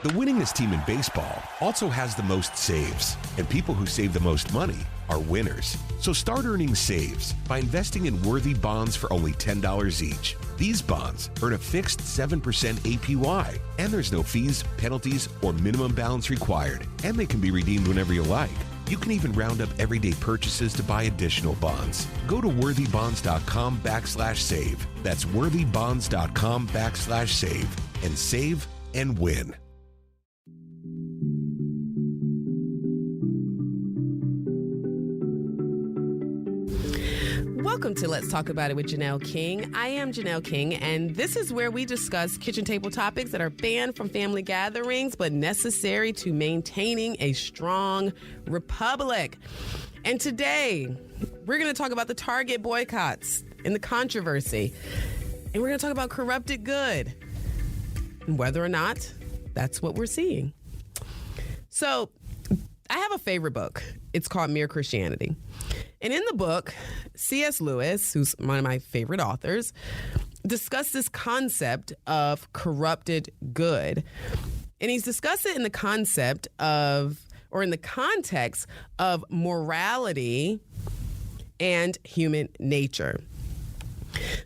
The winningest team in baseball also has the most saves, and people who save the most money are winners. So start earning saves by investing in worthy bonds for only $10 each. These bonds earn a fixed 7% APY, and there's no fees, penalties, or minimum balance required, and they can be redeemed whenever you like. You can even round up everyday purchases to buy additional bonds. Go to worthybonds.com/save. That's worthybonds.com/save and save and win. Welcome to Let's Talk About It with Janelle King. I am Janelle King, and this is where we discuss kitchen table topics that are banned from family gatherings but necessary to maintaining a strong republic. And today, we're going to talk about the Target boycotts and the controversy. And we're going to talk about corrupted good and whether or not that's what we're seeing. So, I have a favorite book. It's called Mere Christianity. And in the book, C.S. Lewis, who's one of my favorite authors, discussed this concept of corrupted good. And he's discussed it in the concept of, or in the context of morality and human nature.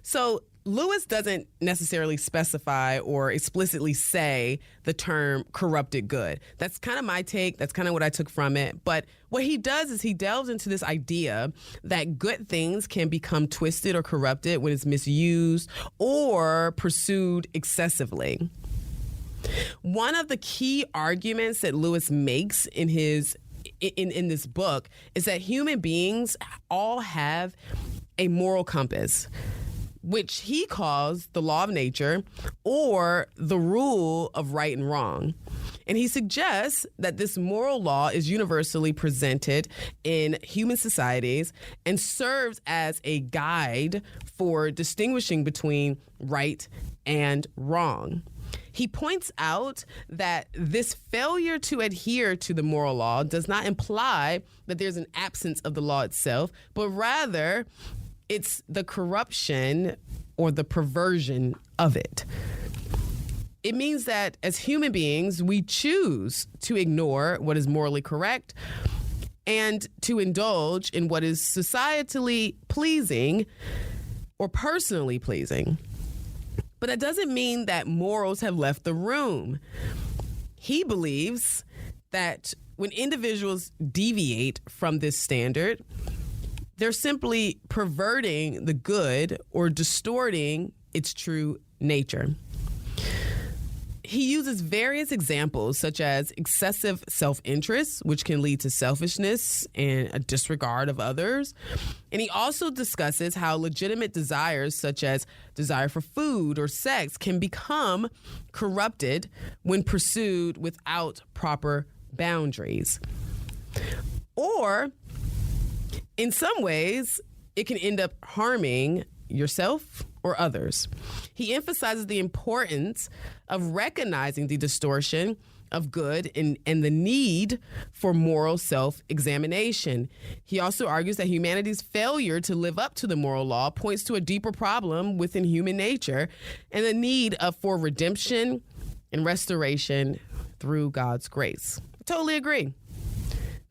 So Lewis doesn't necessarily specify or explicitly say the term corrupted good. That's kind of my take. That's kind of what I took from it. But what he does is he delves into this idea that good things can become twisted or corrupted when it's misused or pursued excessively. One of the key arguments that Lewis makes in this book is that human beings all have a moral compass, which he calls the law of nature or the rule of right and wrong. And he suggests that this moral law is universally presented in human societies and serves as a guide for distinguishing between right and wrong. He points out that this failure to adhere to the moral law does not imply that there's an absence of the law itself, but rather it's the corruption or the perversion of it. It means that as human beings, we choose to ignore what is morally correct and to indulge in what is societally pleasing or personally pleasing. But that doesn't mean that morals have left the room. He believes that when individuals deviate from this standard, they're simply perverting the good or distorting its true nature. He uses various examples such as excessive self-interest, which can lead to selfishness and a disregard of others. And he also discusses how legitimate desires such as desire for food or sex can become corrupted when pursued without proper boundaries. Or in some ways, it can end up harming yourself or others. He emphasizes the importance of recognizing the distortion of good and the need for moral self-examination. He also argues that humanity's failure to live up to the moral law points to a deeper problem within human nature and the need for redemption and restoration through God's grace. I totally agree.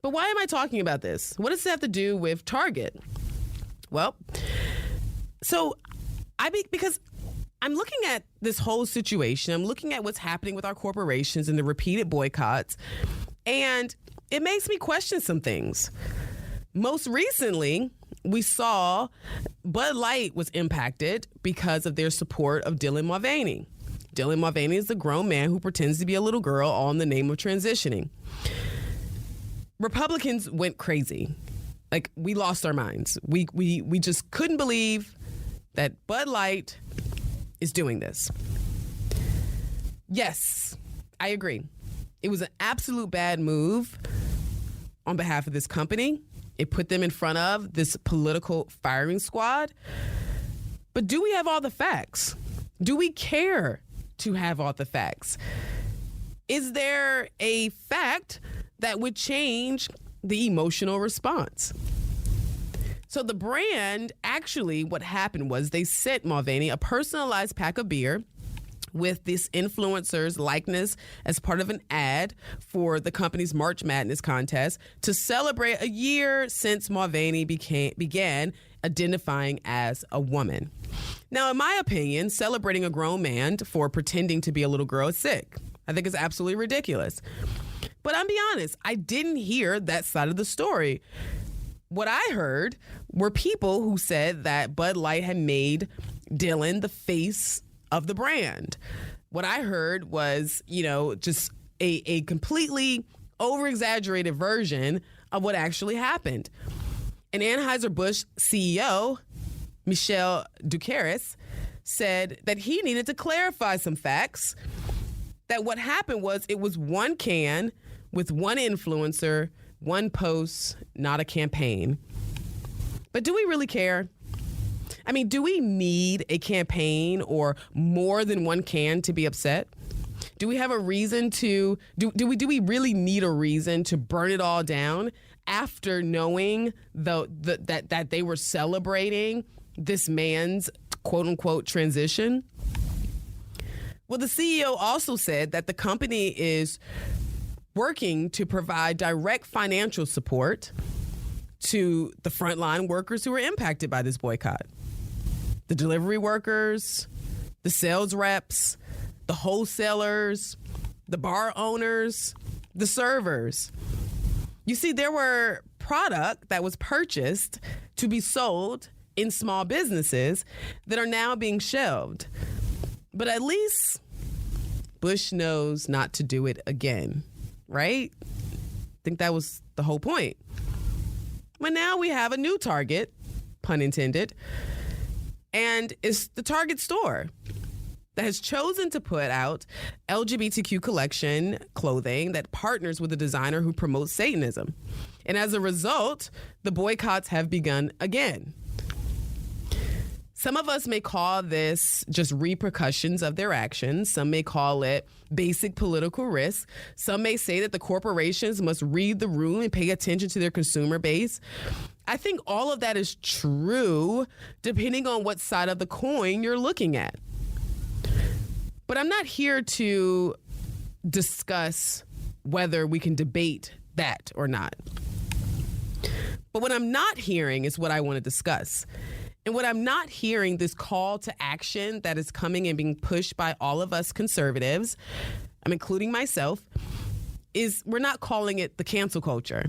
But why am I talking about this? What does it have to do with Target? Well, because I'm looking at this whole situation. I'm looking at what's happening with our corporations and the repeated boycotts, and it makes me question some things. Most recently, we saw Bud Light was impacted because of their support of Dylan Mulvaney. Dylan Mulvaney is the grown man who pretends to be a little girl all in the name of transitioning. Republicans went crazy. Like, we lost our minds. We just couldn't believe that Bud Light is doing this. Yes, I agree. It was an absolute bad move on behalf of this company. It put them in front of this political firing squad. But do we have all the facts? Do we care to have all the facts? Is there a fact that would change the emotional response? So the brand, actually, what happened was they sent Mulvaney a personalized pack of beer with this influencer's likeness as part of an ad for the company's March Madness contest to celebrate a year since Mulvaney began identifying as a woman. Now, in my opinion, celebrating a grown man for pretending to be a little girl is sick. I think it's absolutely ridiculous. But I'll be honest, I didn't hear that side of the story. What I heard were people who said that Bud Light had made Dylan the face of the brand. What I heard was, just a completely over-exaggerated version of what actually happened. And Anheuser-Busch CEO, Michel Ducaris, said that he needed to clarify some facts, that what happened was it was one can with one influencer, one post, not a campaign. But do we really care? I mean, do we need a campaign or more than one can to be upset? Do we have a reason to, do we really need a reason to burn it all down after knowing that they were celebrating this man's quote unquote transition? Well, the CEO also said that the company is working to provide direct financial support to the frontline workers who were impacted by this boycott. The delivery workers, the sales reps, the wholesalers, the bar owners, the servers. You see, there were product that was purchased to be sold in small businesses that are now being shelved. But at least Bush knows not to do it again, right? I think that was the whole point. But now we have a new target, pun intended, and it's the Target store that has chosen to put out LGBTQ collection clothing that partners with a designer who promotes Satanism. And as a result, the boycotts have begun again. Some of us may call this just repercussions of their actions. Some may call it basic political risk. Some may say that the corporations must read the room and pay attention to their consumer base. I think all of that is true, depending on what side of the coin you're looking at. But I'm not here to discuss whether we can debate that or not. But what I'm not hearing is what I want to discuss. And what I'm not hearing, this call to action that is coming and being pushed by all of us conservatives, I'm including myself, is we're not calling it the cancel culture.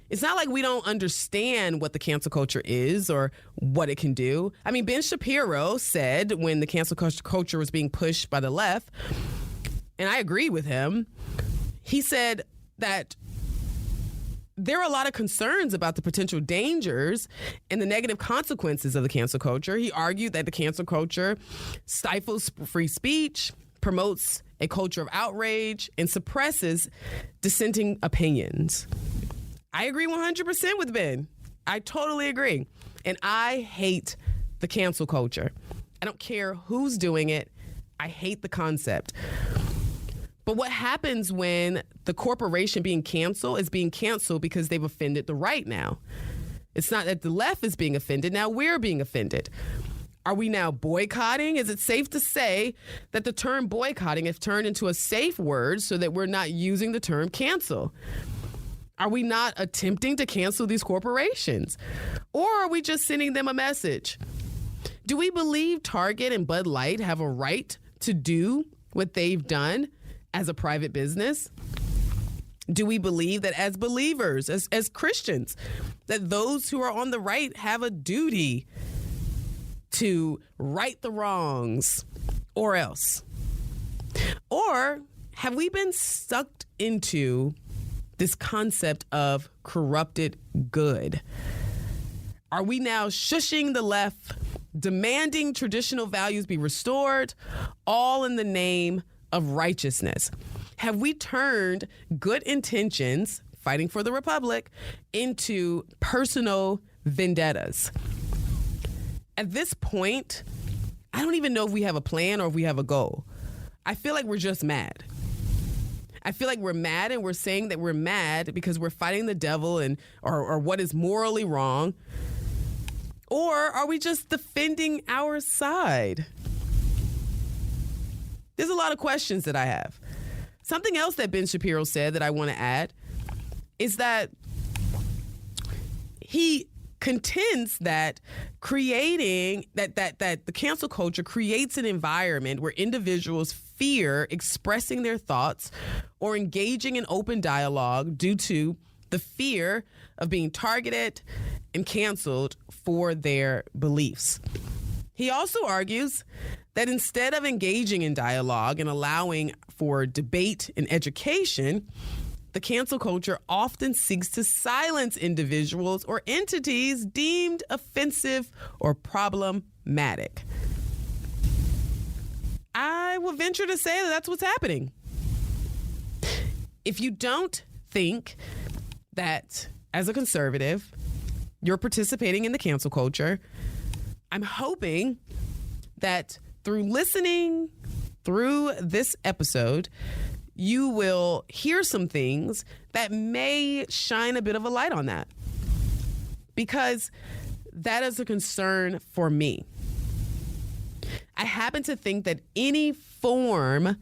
It's not like we don't understand what the cancel culture is or what it can do. I mean, Ben Shapiro said when the cancel culture was being pushed by the left, and I agree with him, he said that there are a lot of concerns about the potential dangers and the negative consequences of the cancel culture. He argued that the cancel culture stifles free speech, promotes a culture of outrage, and suppresses dissenting opinions. I agree 100% with Ben. I totally agree. And I hate the cancel culture. I don't care who's doing it. I hate the concept. But what happens when the corporation being canceled is being canceled because they've offended the right now? It's not that the left is being offended. Now we're being offended. Are we now boycotting? Is it safe to say that the term boycotting has turned into a safe word so that we're not using the term cancel? Are we not attempting to cancel these corporations? Or are we just sending them a message? Do we believe Target and Bud Light have a right to do what they've done as a private business? Do we believe that as believers, as Christians, that those who are on the right have a duty to right the wrongs or else? Or have we been sucked into this concept of corrupted good? Are we now shushing the left, demanding traditional values be restored, all in the name of righteousness? Have we turned good intentions, fighting for the republic, into personal vendettas? At this point, I don't even know if we have a plan or if we have a goal. I feel like we're just mad. I feel like we're mad, and we're saying that we're mad because we're fighting the devil and or what is morally wrong. Or are we just defending our side? there's a lot of questions that I have. Something else that Ben Shapiro said that I want to add is that he contends that creating that the cancel culture creates an environment where individuals fear expressing their thoughts or engaging in open dialogue due to the fear of being targeted and canceled for their beliefs. He also argues that instead of engaging in dialogue and allowing for debate and education, the cancel culture often seeks to silence individuals or entities deemed offensive or problematic. I will venture to say that that's what's happening. If you don't think that, as a conservative, you're participating in the cancel culture, I'm hoping that through listening through this episode, you will hear some things that may shine a bit of a light on that. Because that is a concern for me. I happen to think that any form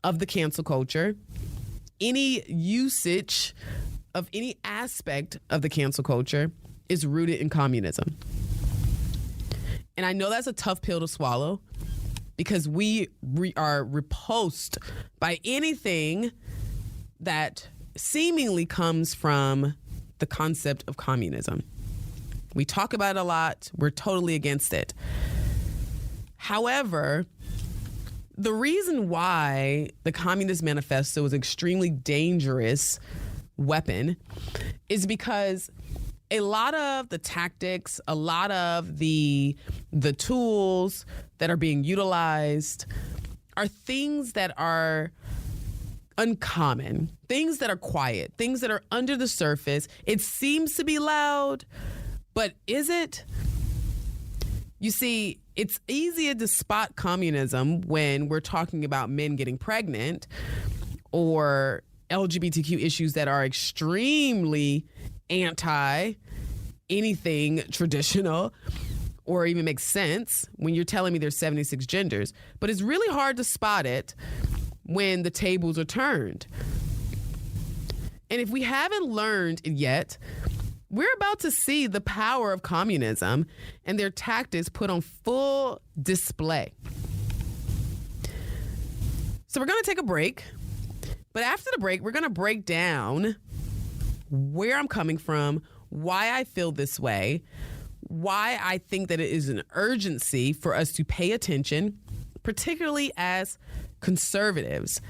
of the cancel culture, any usage of any aspect of the cancel culture is rooted in communism. And I know that's a tough pill to swallow because we are repulsed by anything that seemingly comes from the concept of communism. We talk about it a lot. We're totally against it. However, the reason why the Communist Manifesto is an extremely dangerous weapon is because a lot of the tactics, a lot of the tools that are being utilized are things that are uncommon, things that are quiet, things that are under the surface. It seems to be loud, but is it? You see, it's easier to spot communism when we're talking about men getting pregnant or LGBTQ issues that are extremely anti anything traditional or even makes sense when you're telling me there's 76 genders. But it's really hard to spot it when the tables are turned. And if we haven't learned it yet, we're about to see the power of communism and their tactics put on full display. So we're going to take a break. But after the break, we're going to break down where I'm coming from, why I feel this way, why I think that it is an urgency for us to pay attention, particularly as conservatives.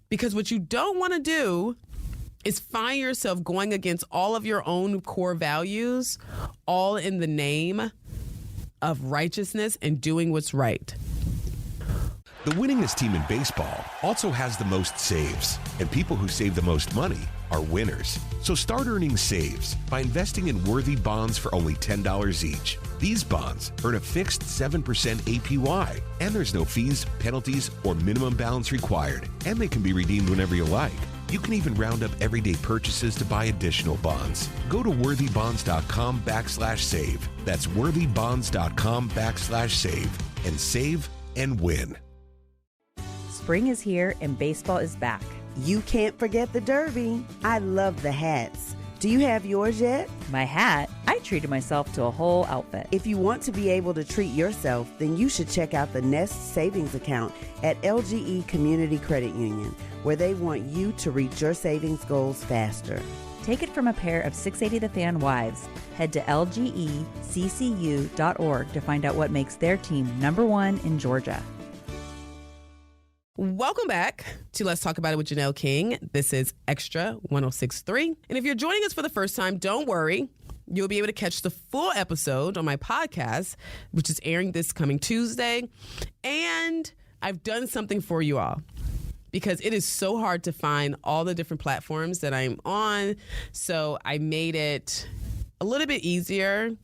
Because what you don't want to do is find yourself going against all of your own core values, all in the name of righteousness and doing what's right. The winningest team in baseball also has the most saves, and people who save the most money are winners. So start earning saves by investing in worthy bonds for only $10 each. These bonds earn a fixed 7% APY, and there's no fees, penalties, or minimum balance required, and they can be redeemed whenever you like. You can even round up everyday purchases to buy additional bonds. Go to worthybonds.com/save. That's worthybonds.com/save and save and win. Spring is here and baseball is back. You can't forget the Derby. I love the hats. Do you have yours yet? My hat? I treated myself to a whole outfit. If you want to be able to treat yourself, then you should check out the Nest Savings Account at LGE Community Credit Union, where they want you to reach your savings goals faster. Take it from a pair of 680 The Fan wives. Head to lgeccu.org to find out what makes their team #1 in Georgia. Welcome back to Let's Talk About It with Janelle King. This is Extra 106.3. And if you're joining us for the first time, don't worry. You'll be able to catch the full episode on my podcast, which is airing this coming Tuesday. And I've done something for you all because it is so hard to find all the different platforms that I'm on. So I made it a little bit easier,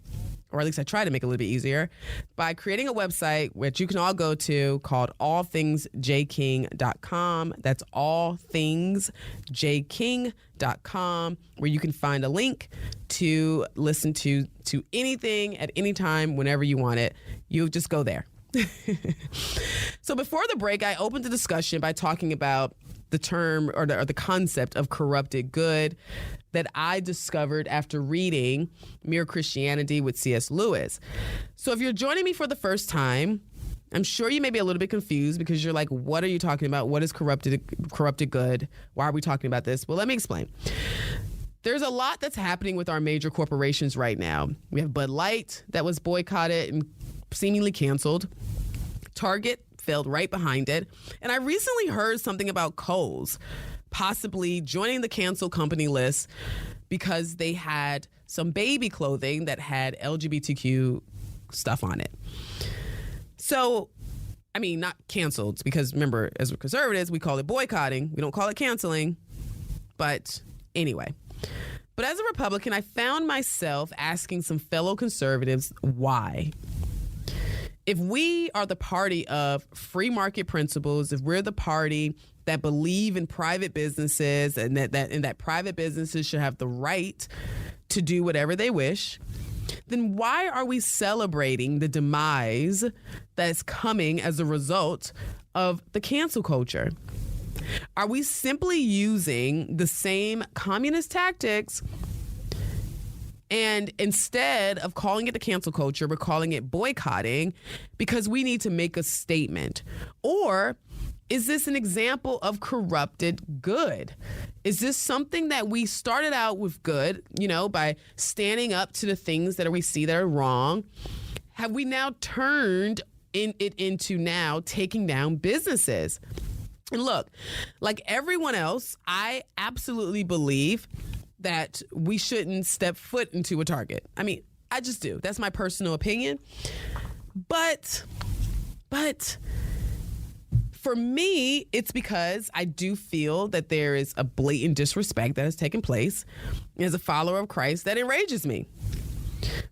or at least I try to make it a little bit easier, by creating a website which you can all go to called allthingsjking.com. That's allthingsjking.com, where you can find a link to listen to anything at any time, whenever you want it. You just go there. So before the break, I opened the discussion by talking about the term or the concept of corrupted good that I discovered after reading Mere Christianity with C.S. Lewis. So if you're joining me for the first time, I'm sure you may be a little bit confused because you're like, what are you talking about? What is corrupted good? Why are we talking about this? Well, let me explain. There's a lot that's happening with our major corporations right now. We have Bud Light that was boycotted and seemingly canceled. Target failed right behind it. And I recently heard something about Kohl's possibly joining the cancel company list because they had some baby clothing that had LGBTQ stuff on it. So, I mean, not canceled, because remember, as conservatives, we call it boycotting. We don't call it canceling. But anyway. But as a Republican, I found myself asking some fellow conservatives why. If we are the party of free market principles, if we're the party that believe in private businesses and that private businesses should have the right to do whatever they wish, then why are we celebrating the demise that's coming as a result of the cancel culture? Are we simply using the same communist tactics, and instead of calling it the cancel culture, we're calling it boycotting because we need to make a statement? Or is this an example of corrupted good? Is this something that we started out with good, by standing up to the things that we see that are wrong? Have we now turned it into now taking down businesses? And look, like everyone else, I absolutely believe that we shouldn't step foot into a Target. I mean, I just do. That's my personal opinion. But for me, it's because I do feel that there is a blatant disrespect that has taken place as a follower of Christ that enrages me.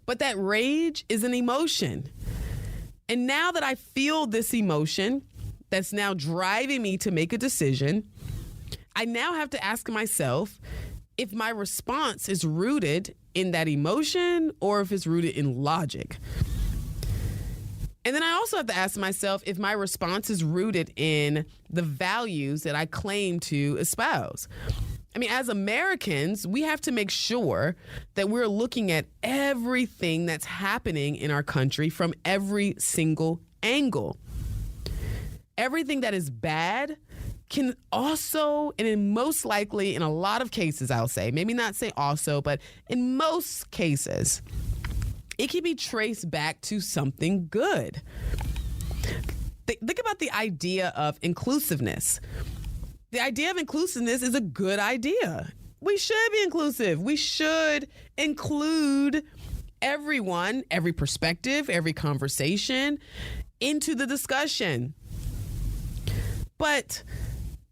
But that rage is an emotion. And now that I feel this emotion that's now driving me to make a decision, I now have to ask myself if my response is rooted in that emotion or if it's rooted in logic. And then I also have to ask myself if my response is rooted in the values that I claim to espouse. I mean, as Americans, we have to make sure that we're looking at everything that's happening in our country from every single angle. Everything that is bad can also, and in most likely, in a lot of cases, I'll say, maybe not say also, but in most cases, it can be traced back to something good. Think about the idea of inclusiveness. The idea of inclusiveness is a good idea. We should be inclusive. We should include everyone, every perspective, every conversation into the discussion. But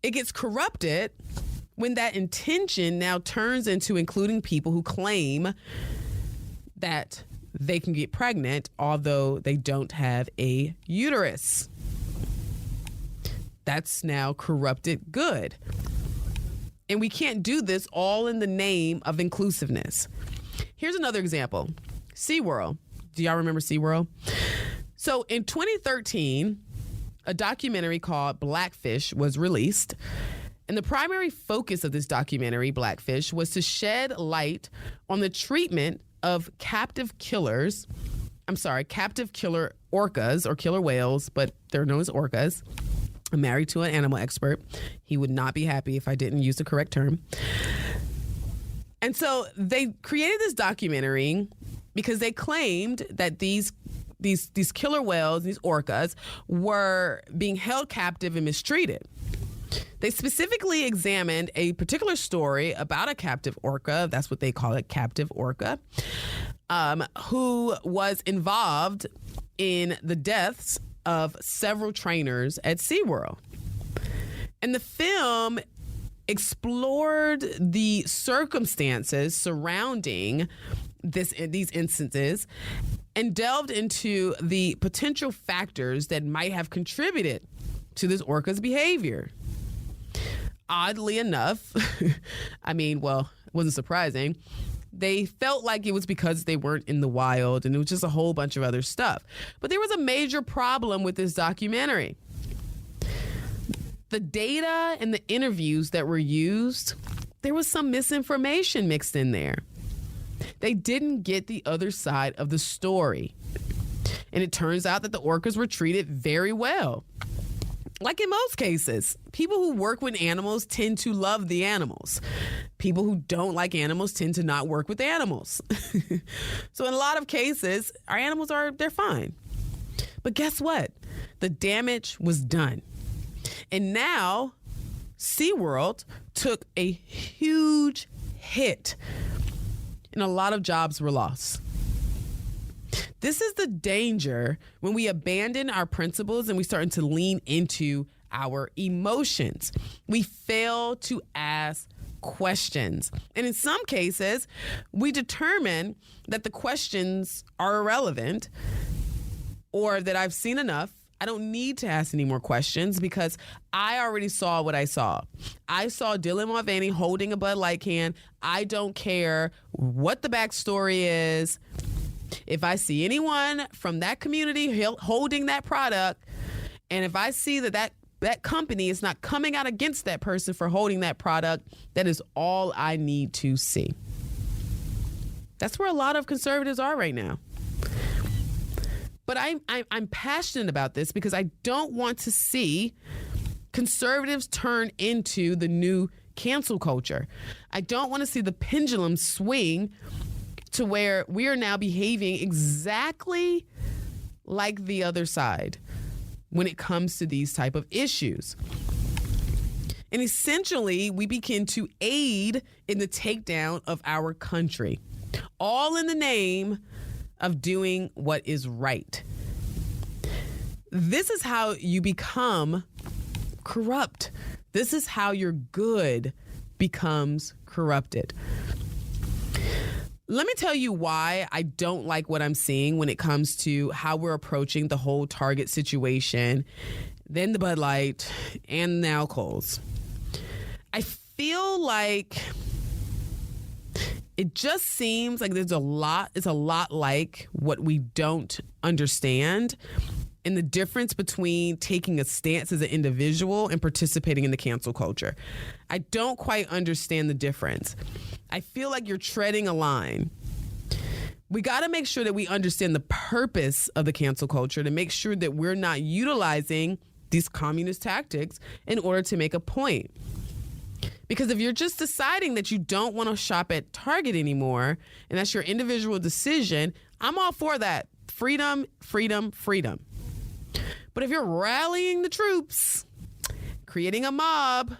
it gets corrupted when that intention now turns into including people who claim that they can get pregnant although they don't have a uterus. That's now corrupted good. And we can't do this all in the name of inclusiveness. Here's another example. SeaWorld. Do y'all remember SeaWorld? So in 2013, a documentary called Blackfish was released. And the primary focus of this documentary, Blackfish, was to shed light on the treatment of captive killer orcas or killer whales, but they're known as orcas. I'm married to an animal expert. He would not be happy if I didn't use the correct term. And so they created this documentary because they claimed that these killer whales, these orcas, were being held captive and mistreated. They specifically examined a particular story about a captive orca, that's what they call it, captive orca, who was involved in the deaths of several trainers at SeaWorld. And the film explored the circumstances surrounding these instances and delved into the potential factors that might have contributed to this orca's behavior. Oddly enough, it wasn't surprising, They felt like it was because they weren't in the wild, and it was just a whole bunch of other stuff. But there was a major problem with this documentary. The data and the interviews that were used, there was some misinformation mixed in there. They didn't get the other side of the story. And it turns out that the orcas were treated very well. Like in most cases, people who work with animals tend to love the animals. People who don't like animals tend to not work with animals. So in a lot of cases, our animals they're fine. But guess what? The damage was done. And now SeaWorld took a huge hit and a lot of jobs were lost. This is the danger when we abandon our principles and we start to lean into our emotions. We fail to ask questions. And in some cases, we determine that the questions are irrelevant or that I've seen enough. I don't need to ask any more questions because I already saw what I saw. I saw Dylan Mulvaney holding a Bud Light can. I don't care what the backstory is. If I see anyone from that community holding that product, and if I see that company is not coming out against that person for holding that product, that is all I need to see. That's where a lot of conservatives are right now. But I'm passionate about this because I don't want to see conservatives turn into the new cancel culture. I don't want to see the pendulum swing to where we are now behaving exactly like the other side when it comes to these type of issues. And essentially, we begin to aid in the takedown of our country, all in the name of doing what is right. This is how you become corrupt. This is how your good becomes corrupted. Let me tell you why I don't like what I'm seeing when it comes to how we're approaching the whole Target situation, then the Bud Light, and now Kohl's. I feel like it just seems like it's a lot like what we don't understand and the difference between taking a stance as an individual and participating in the cancel culture. I don't quite understand the difference. I feel like you're treading a line. We got to make sure that we understand the purpose of the cancel culture to make sure that we're not utilizing these communist tactics in order to make a point. Because if you're just deciding that you don't want to shop at Target anymore, and that's your individual decision, I'm all for that. Freedom, freedom, freedom. But if you're rallying the troops, creating a mob,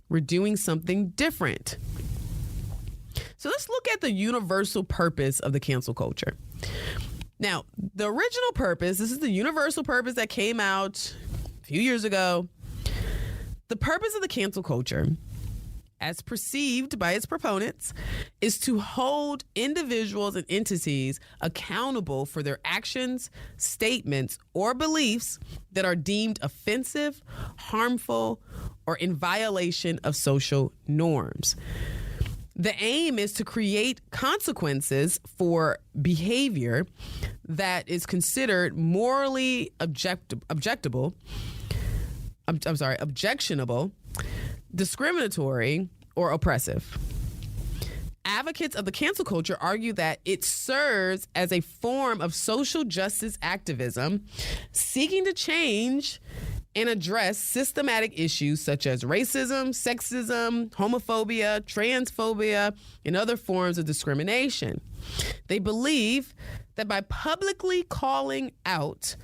we're doing something different. So let's look at the universal purpose of the cancel culture. Now, the original purpose, this is the universal purpose that came out a few years ago. The purpose of the cancel culture, as perceived by its proponents, is to hold individuals and entities accountable for their actions, statements, or beliefs that are deemed offensive, harmful, or in violation of social norms. The aim is to create consequences for behavior that is considered morally objectionable, discriminatory, or oppressive. Advocates of the cancel culture argue that it serves as a form of social justice activism seeking to change and address systematic issues such as racism, sexism, homophobia, transphobia, and other forms of discrimination. They believe that by publicly calling out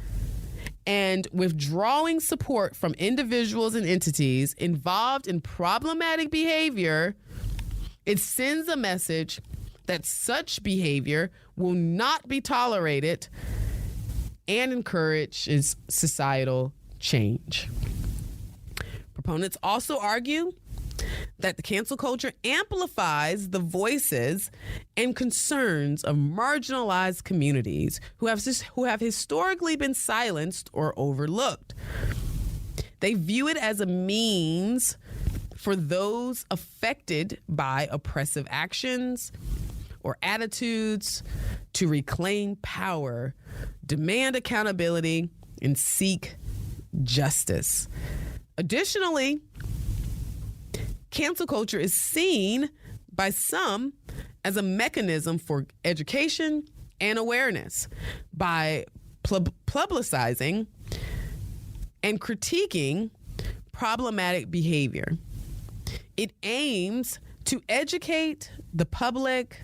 and withdrawing support from individuals and entities involved in problematic behavior, it sends a message that such behavior will not be tolerated and encourages societal change. Proponents also argue that the cancel culture amplifies the voices and concerns of marginalized communities who have historically been silenced or overlooked. They view it as a means for those affected by oppressive actions or attitudes to reclaim power, demand accountability, and seek justice. Additionally, cancel culture is seen by some as a mechanism for education and awareness. By publicizing and critiquing problematic behavior, it aims to educate the public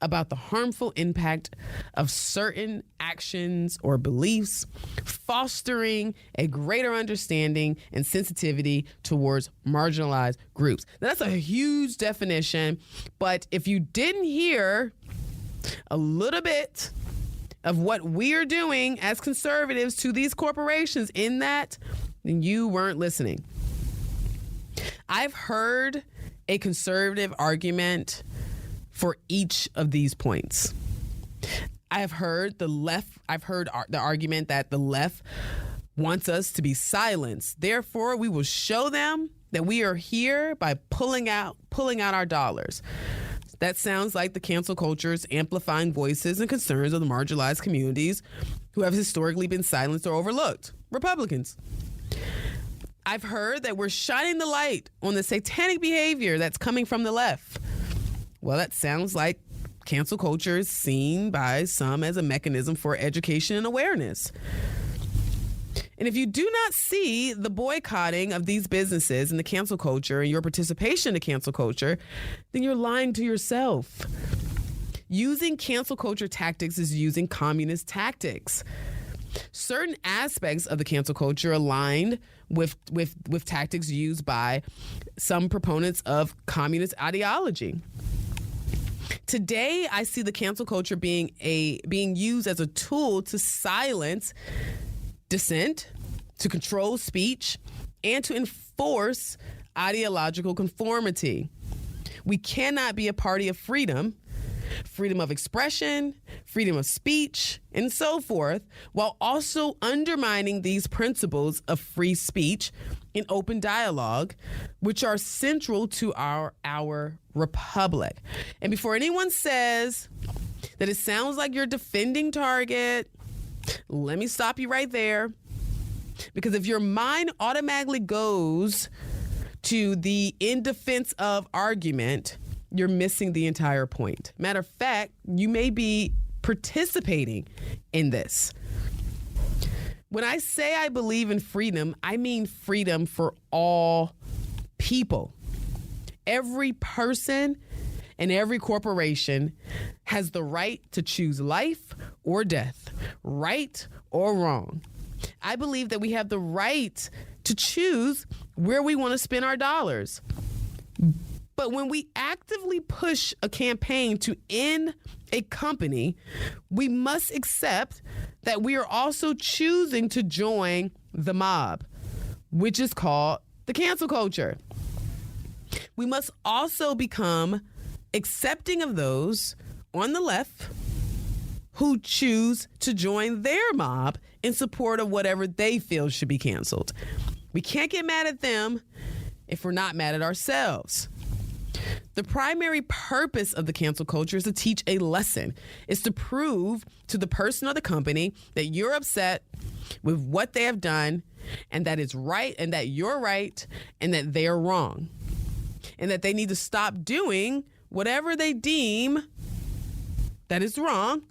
about the harmful impact of certain actions or beliefs, fostering a greater understanding and sensitivity towards marginalized groups. Now, that's a huge definition, but if you didn't hear a little bit of what we're doing as conservatives to these corporations in that, then you weren't listening. I've heard a conservative argument for each of these points. I've heard the argument that the left wants us to be silenced. Therefore, we will show them that we are here by pulling out our dollars. That sounds like the cancel culture's amplifying voices and concerns of the marginalized communities who have historically been silenced or overlooked. Republicans. I've heard that we're shining the light on the satanic behavior that's coming from the left. Well, that sounds like cancel culture is seen by some as a mechanism for education and awareness. And if you do not see the boycotting of these businesses and the cancel culture and your participation in cancel culture, then you're lying to yourself. Using cancel culture tactics is using communist tactics. Certain aspects of the cancel culture aligned with tactics used by some proponents of communist ideology. Today, I see the cancel culture being used as a tool to silence dissent, to control speech, and to enforce ideological conformity. We cannot be a party of freedom of expression, freedom of speech, and so forth, while also undermining these principles of free speech and open dialogue, which are central to our republic. And before anyone says that it sounds like you're defending Target, let me stop you right there. Because if your mind automatically goes to the in defense of argument, you're missing the entire point. Matter of fact, you may be participating in this. When I say I believe in freedom, I mean freedom for all people. Every person and every corporation has the right to choose life or death, right or wrong. I believe that we have the right to choose where we want to spend our dollars. But when we actively push a campaign to end a company, we must accept that we are also choosing to join the mob, which is called the cancel culture. We must also become accepting of those on the left who choose to join their mob in support of whatever they feel should be canceled. We can't get mad at them if we're not mad at ourselves. The primary purpose of the cancel culture is to teach a lesson. It's to prove to the person or the company that you're upset with what they have done and that it's right and that you're right and that they're wrong. And that they need to stop doing whatever they deem that is wrong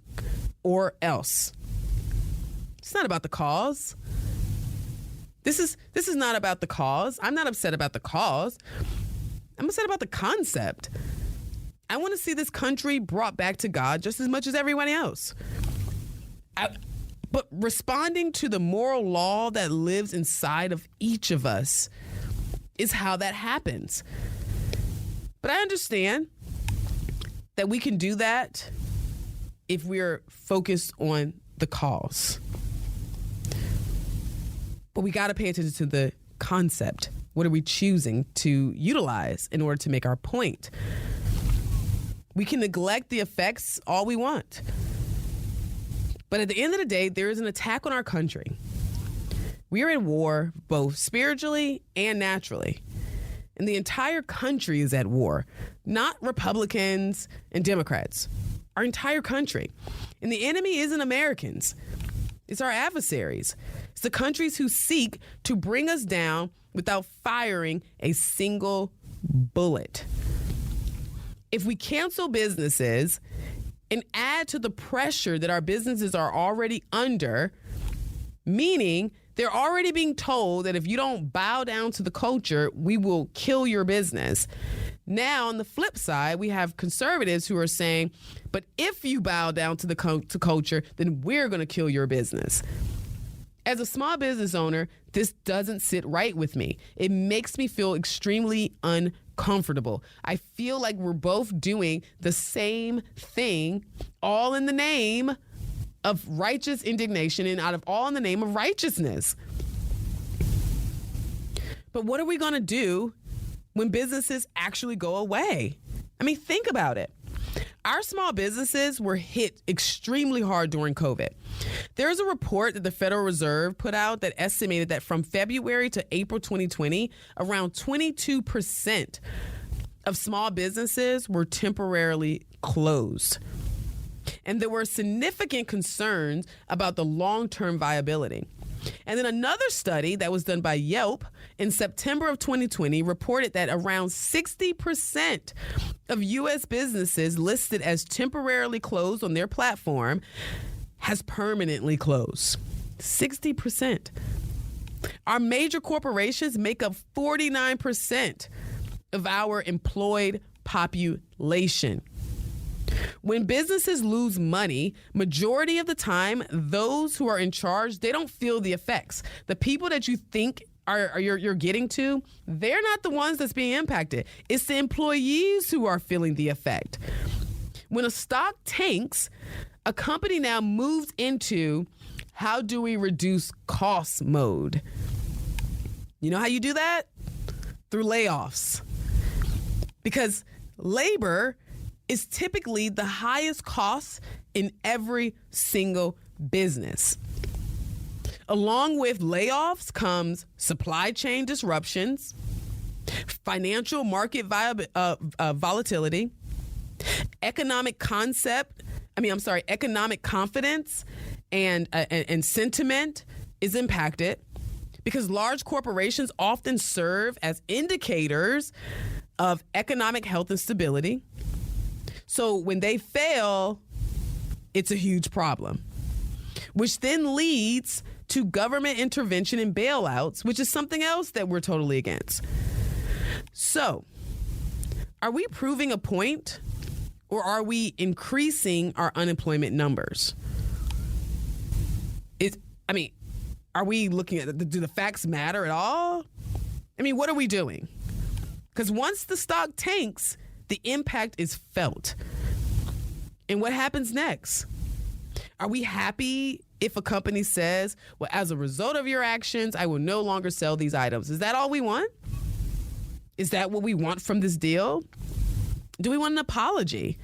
or else. It's not about the cause. This is not about the cause. I'm not upset about the cause. I'm upset about the concept. I want to see this country brought back to God just as much as everyone else. But responding to the moral law that lives inside of each of us is how that happens. But I understand that we can do that if we're focused on the cause. But we got to pay attention to the concept. What are we choosing to utilize in order to make our point? We can neglect the effects all we want. But at the end of the day, there is an attack on our country. We are in war, both spiritually and naturally. And the entire country is at war, not Republicans and Democrats. Our entire country. And the enemy isn't Americans. It's our adversaries. It's the countries who seek to bring us down without firing a single bullet. If we cancel businesses and add to the pressure that our businesses are already under, meaning they're already being told that if you don't bow down to the culture, we will kill your business. Now, on the flip side, we have conservatives who are saying, but if you bow down to the culture, then we're going to kill your business. As a small business owner, this doesn't sit right with me. It makes me feel extremely uncomfortable. I feel like we're both doing the same thing, all in the name of righteous indignation and all in the name of righteousness. But what are we going to do when businesses actually go away? I mean, think about it. Our small businesses were hit extremely hard during COVID. There's a report that the Federal Reserve put out that estimated that from February to April 2020, around 22% of small businesses were temporarily closed. And there were significant concerns about the long-term viability. And then another study that was done by Yelp in September of 2020 reported that around 60% of U.S. businesses listed as temporarily closed on their platform has permanently closed. 60%. Our major corporations make up 49% of our employed population. When businesses lose money, majority of the time, those who are in charge, they don't feel the effects. The people that you think you're getting to, they're not the ones that's being impacted. It's the employees who are feeling the effect. When a stock tanks, a company now moves into how do we reduce costs mode. You know how you do that? Through layoffs. Because labor is typically the highest cost in every single business. Along with layoffs comes supply chain disruptions, financial market volatility, economic confidence and sentiment is impacted because large corporations often serve as indicators of economic health and stability. So when they fail, it's a huge problem, which then leads to government intervention and bailouts, which is something else that we're totally against. So are we proving a point or are we increasing our unemployment numbers? Are we looking at, do the facts matter at all? I mean, what are we doing? Because once the stock tanks, the impact is felt. And what happens next? Are we happy if a company says, well, as a result of your actions, I will no longer sell these items? Is that all we want? Is that what we want from this deal? Do we want an apology?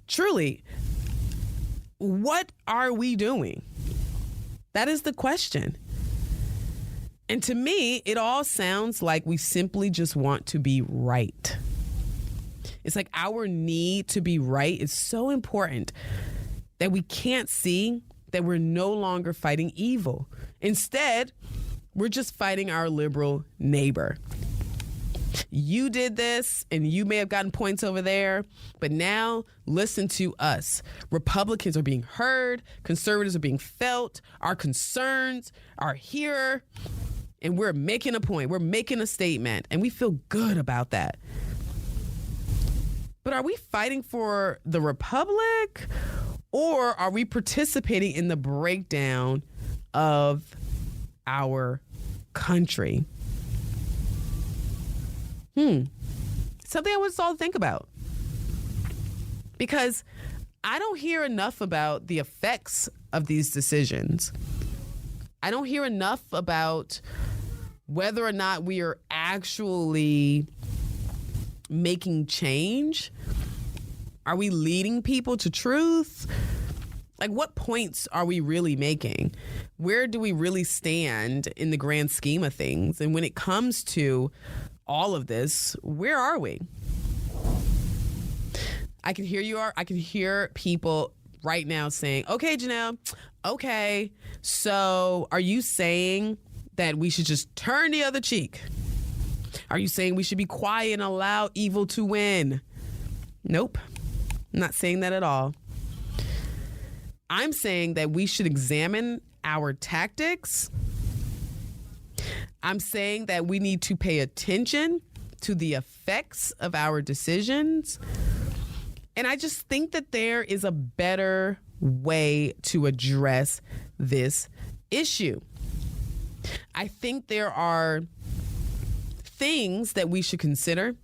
Truly, what are we doing? That is the question. And to me, it all sounds like we simply just want to be right. It's like our need to be right is so important that we can't see that we're no longer fighting evil. Instead, we're just fighting our liberal neighbor. You did this and you may have gotten points over there, but now listen to us. Republicans are being heard, conservatives are being felt, our concerns are here, and we're making a point, we're making a statement, and we feel good about that. But are we fighting for the republic, or are we participating in the breakdown of our country? Something I want us all to think about. Because I don't hear enough about the effects of these decisions. I don't hear enough about whether or not we are actually making change. Are we leading people to truth? Like, what points are we really making? Where do we really stand in the grand scheme of things? And when it comes to all of this, where are we? I can hear people right now saying, okay, Janelle, okay, so are you saying that we should just turn the other cheek? Are you saying we should be quiet and allow evil to win? Nope, I'm not saying that at all. I'm saying that we should examine our tactics. I'm saying that we need to pay attention to the effects of our decisions. And I just think that there is a better way to address this issue. I think there are things that we should consider.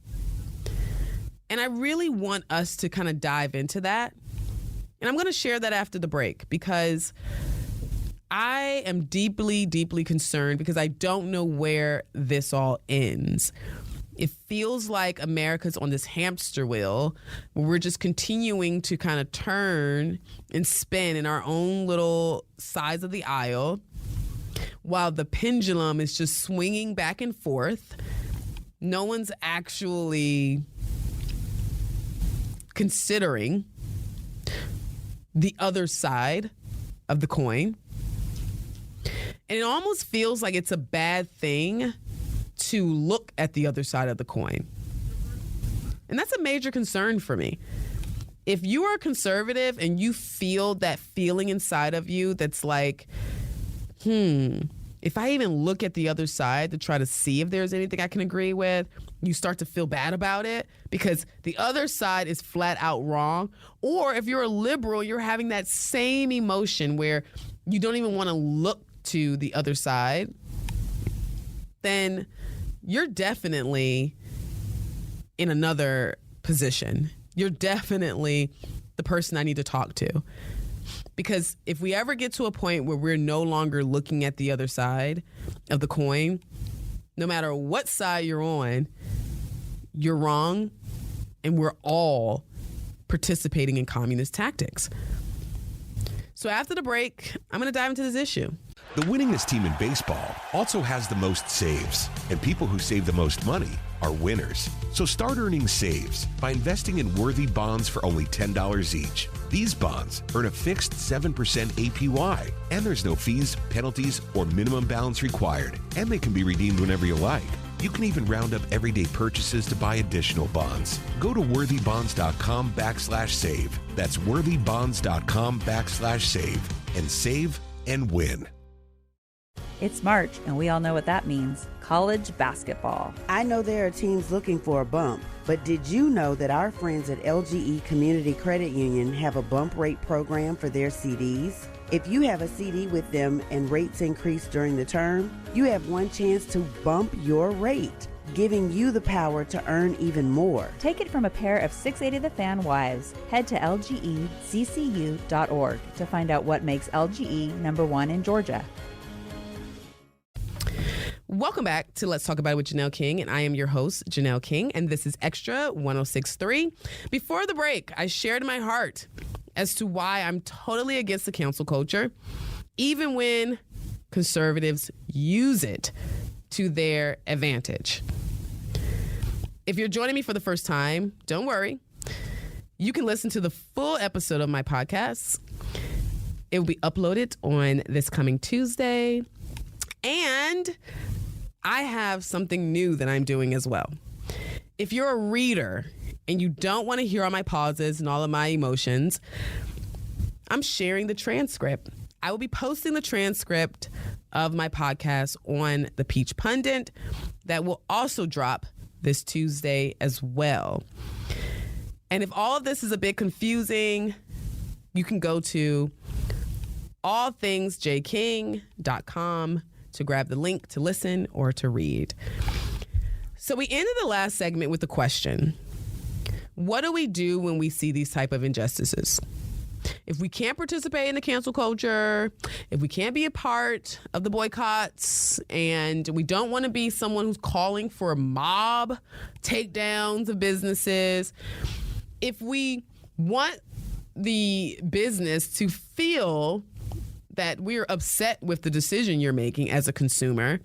And I really want us to kind of dive into that. And I'm going to share that after the break because I am deeply, deeply concerned because I don't know where this all ends. It feels like America's on this hamster wheel where we're just continuing to kind of turn and spin in our own little sides of the aisle while the pendulum is just swinging back and forth. No one's actually considering the other side of the coin. And it almost feels like it's a bad thing to look at the other side of the coin. And that's a major concern for me. If you are a conservative and you feel that feeling inside of you that's like, if I even look at the other side to try to see if there's anything I can agree with, you start to feel bad about it because the other side is flat out wrong. Or if you're a liberal, you're having that same emotion where you don't even want to look to the other side, then you're definitely in another position. You're definitely the person I need to talk to. Because if we ever get to a point where we're no longer looking at the other side of the coin, no matter what side you're on, you're wrong, and we're all participating in communist tactics. So after the break, I'm going to dive into this issue. The winningest team in baseball also has the most saves, and people who save the most money are winners. So start earning saves by investing in worthy bonds for only $10 each. These bonds earn a fixed 7% APY, and there's no fees, penalties, or minimum balance required, and they can be redeemed whenever you like. You can even round up everyday purchases to buy additional bonds. Go to worthybonds.com/save. That's worthybonds.com/save and save and win. It's March, and we all know what that means. College basketball. I know there are teams looking for a bump, but did you know that our friends at LGE Community Credit Union have a bump rate program for their CDs? If you have a CD with them and rates increase during the term, you have one chance to bump your rate, giving you the power to earn even more. Take it from a pair of 680 The Fan wives. Head to lgeccu.org to find out what makes LGE number one in Georgia. Welcome back to Let's Talk About It with Janelle King, and I am your host, Janelle King, and this is Extra 106.3. Before the break, I shared my heart as to why I'm totally against the cancel culture, even when conservatives use it to their advantage. If you're joining me for the first time, don't worry. You can listen to the full episode of my podcast. It will be uploaded on this coming Tuesday. And I have something new that I'm doing as well. If you're a reader and you don't want to hear all my pauses and all of my emotions, I'm sharing the transcript. I will be posting the transcript of my podcast on the Peach Pundit. That will also drop this Tuesday as well. And if all of this is a bit confusing, you can go to allthingsjking.com to grab the link to listen or to read. So we ended the last segment with the question, what do we do when we see these type of injustices? If we can't participate in the cancel culture, if we can't be a part of the boycotts, and we don't want to be someone who's calling for mob takedowns of businesses, if we want the business to feel that we're upset with the decision you're making as a consumer,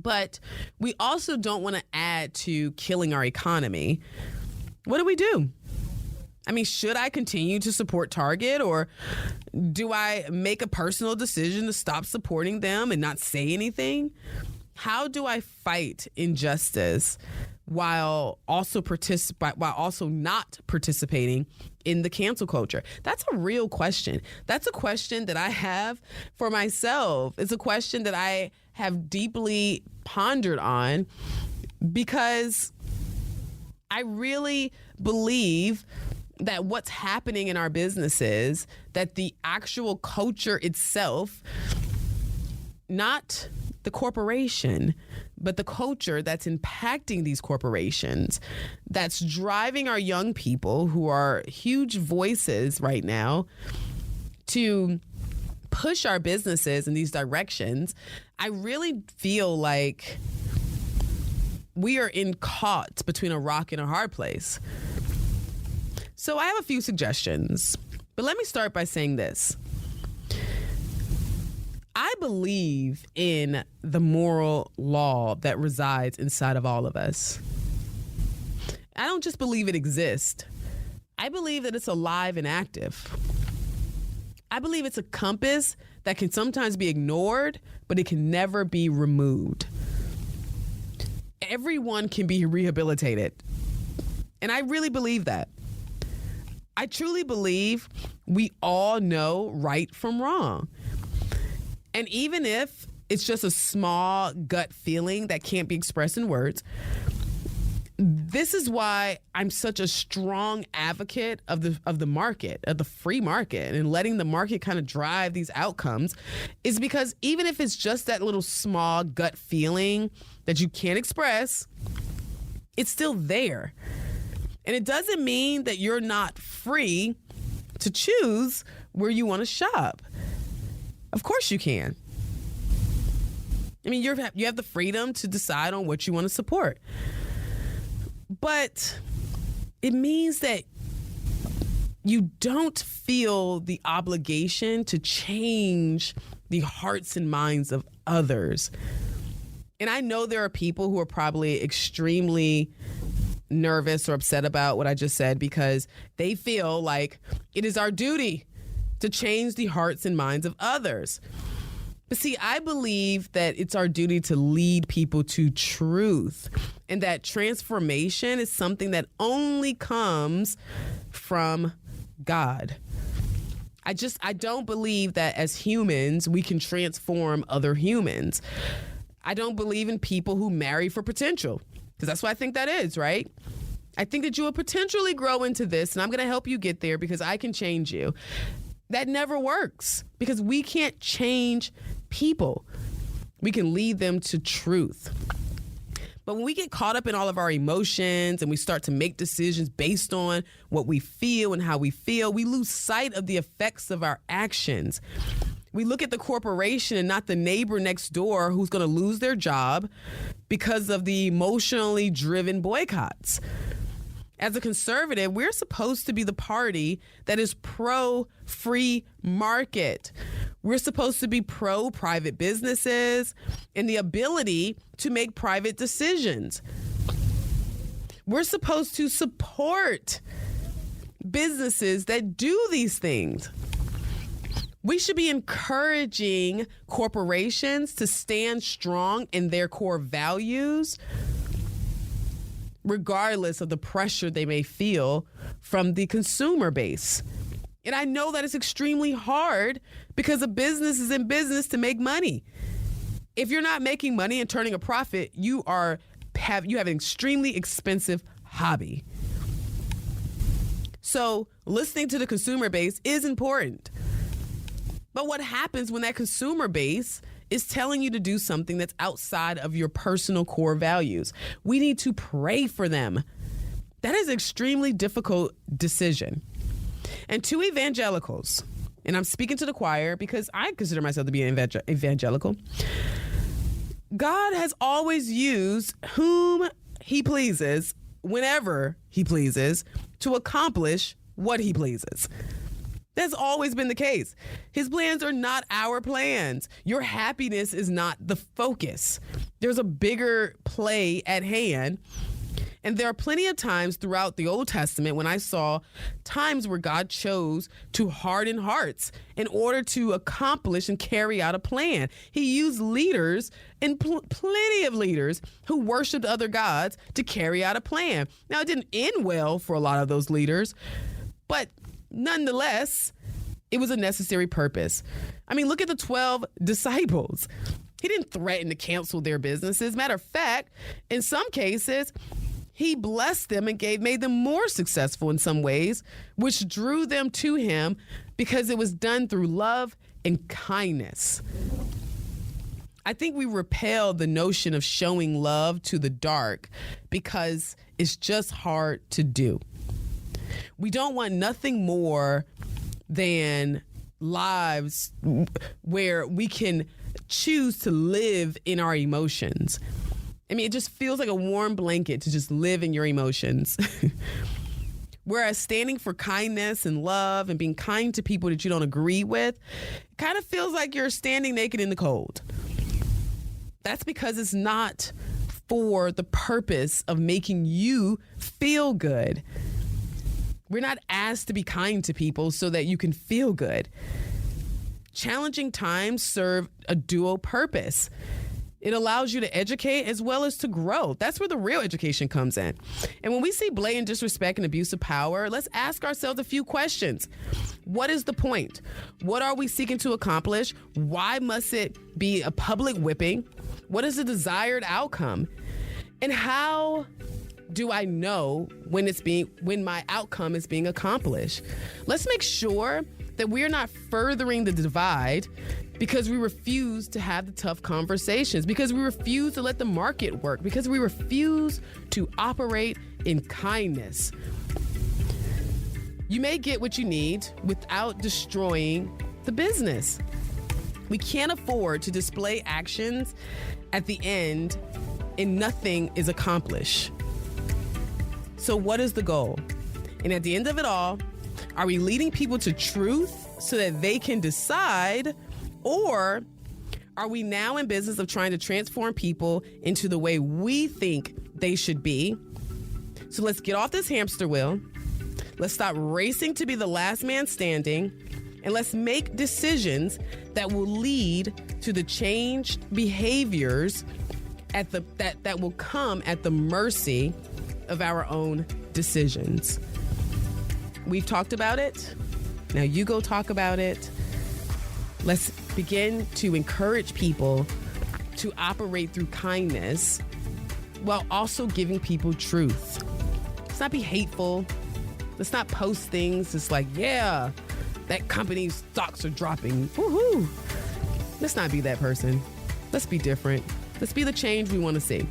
But we also don't want to add to killing our economy. What do? I mean, should I continue to support Target, or do I make a personal decision to stop supporting them and not say anything? How do I fight injustice while also not participating in the cancel culture? That's a real question. That's a question that I have for myself. It's a question that I have deeply pondered on, because I really believe that what's happening in our businesses, that the actual culture itself, not the corporation, but the culture that's impacting these corporations, that's driving our young people, who are huge voices right now, to push our businesses in these directions. I really feel like we are caught between a rock and a hard place. So I have a few suggestions, but let me start by saying this. I believe in the moral law that resides inside of all of us. I don't just believe it exists. I believe that it's alive and active. I believe it's a compass that can sometimes be ignored, but it can never be removed. Everyone can be rehabilitated. And I really believe that. I truly believe we all know right from wrong. And even if it's just a small gut feeling that can't be expressed in words, this is why I'm such a strong advocate of the market, of the free market, and letting the market kind of drive these outcomes, is because even if it's just that little small gut feeling that you can't express, it's still there. And it doesn't mean that you're not free to choose where you want to shop. Of course you can. I mean, you have the freedom to decide on what you want to support. But it means that you don't feel the obligation to change the hearts and minds of others. And I know there are people who are probably extremely nervous or upset about what I just said, because they feel like it is our duty to change the hearts and minds of others. But see, I believe that it's our duty to lead people to truth, and that transformation is something that only comes from God. I don't believe that as humans we can transform other humans. I don't believe in people who marry for potential, because that's what I think that is, right? I think that you will potentially grow into this, and I'm going to help you get there because I can change you. That never works, because we can't change people. We can lead them to truth. But when we get caught up in all of our emotions and we start to make decisions based on what we feel and how we feel, we lose sight of the effects of our actions. We look at the corporation and not the neighbor next door who's going to lose their job because of the emotionally driven boycotts. As a conservative, we're supposed to be the party that is pro-free market. We're supposed to be pro-private businesses and the ability to make private decisions. We're supposed to support businesses that do these things. We should be encouraging corporations to stand strong in their core values, regardless of the pressure they may feel from the consumer base. And I know that it's extremely hard, because a business is in business to make money. If you're not making money and turning a profit, you have an extremely expensive hobby. So listening to the consumer base is important. But what happens when that consumer base is telling you to do something that's outside of your personal core values? We need to pray for them. That is an extremely difficult decision. And to evangelicals, and I'm speaking to the choir because I consider myself to be an evangelical, God has always used whom he pleases, whenever he pleases, to accomplish what he pleases. That's always been the case. His plans are not our plans. Your happiness is not the focus. There's a bigger play at hand. And there are plenty of times throughout the Old Testament when I saw times where God chose to harden hearts in order to accomplish and carry out a plan. He used leaders and plenty of leaders who worshiped other gods to carry out a plan. Now, it didn't end well for a lot of those leaders, but nonetheless, it was a necessary purpose. I mean, look at the 12 disciples. He didn't threaten to cancel their businesses. Matter of fact, in some cases, he blessed them and made them more successful in some ways, which drew them to him because it was done through love and kindness. I think we repel the notion of showing love to the dark because it's just hard to do. We don't want nothing more than lives where we can choose to live in our emotions. I mean, it just feels like a warm blanket to just live in your emotions. Whereas standing for kindness and love and being kind to people that you don't agree with kind of feels like you're standing naked in the cold. That's because it's not for the purpose of making you feel good. We're not asked to be kind to people so that you can feel good. Challenging times serve a dual purpose. It allows you to educate as well as to grow. That's where the real education comes in. And when we see blatant disrespect and abuse of power, let's ask ourselves a few questions. What is the point? What are we seeking to accomplish? Why must it be a public whipping? What is the desired outcome? And how do I know when my outcome is being accomplished? Let's make sure that we're not furthering the divide because we refuse to have the tough conversations, because we refuse to let the market work, because we refuse to operate in kindness. You may get what you need without destroying the business. We can't afford to display actions at the end and nothing is accomplished. So what is the goal? And at the end of it all, are we leading people to truth so that they can decide, or are we now in business of trying to transform people into the way we think they should be? So let's get off this hamster wheel. Let's stop racing to be the last man standing, and let's make decisions that will lead to the changed behaviors that will come at the mercy of our own decisions. We've talked about it. Now you go talk about it. Let's begin to encourage people to operate through kindness while also giving people truth. Let's not be hateful. Let's not post things. It's like, yeah, that company's stocks are dropping. Woohoo. Let's not be that person. Let's be different. Let's be the change we want to see.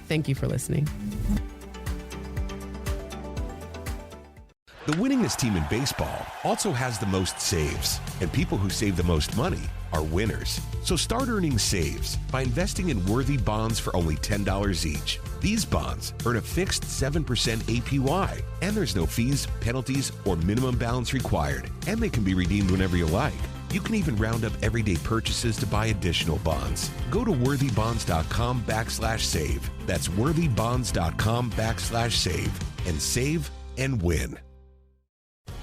Thank you for listening. The winningest team in baseball also has the most saves, and people who save the most money are winners. So start earning saves by investing in worthy bonds for only $10 each. These bonds earn a fixed 7% APY, and there's no fees, penalties, or minimum balance required, and they can be redeemed whenever you like. You can even round up everyday purchases to buy additional bonds. Go to worthybonds.com/save. That's worthybonds.com/save, and save and win.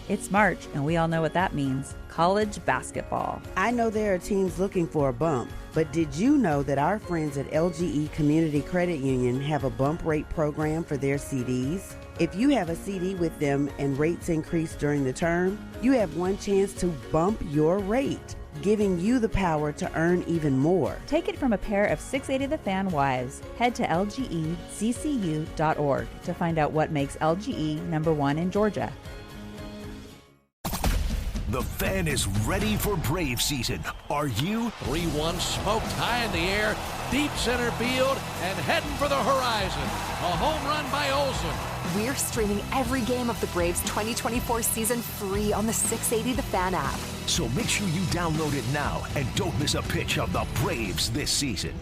It's March, and we all know what that means. College basketball. I know there are teams looking for a bump, but did you know that our friends at LGE Community Credit Union have a bump rate program for their CDs? If you have a CD with them and rates increase during the term, you have one chance to bump your rate, giving you the power to earn even more. Take it from a pair of 680 The Fan wives. Head to lgeccu.org to find out what makes LGE #1 in Georgia. The Fan is ready for Brave season. Are you? 3-1 smoked high in the air, deep center field, and heading for the horizon. A home run by Olsen. We're streaming every game of the Braves 2024 season free on the 680 The Fan app. So make sure you download it now and don't miss a pitch of the Braves this season.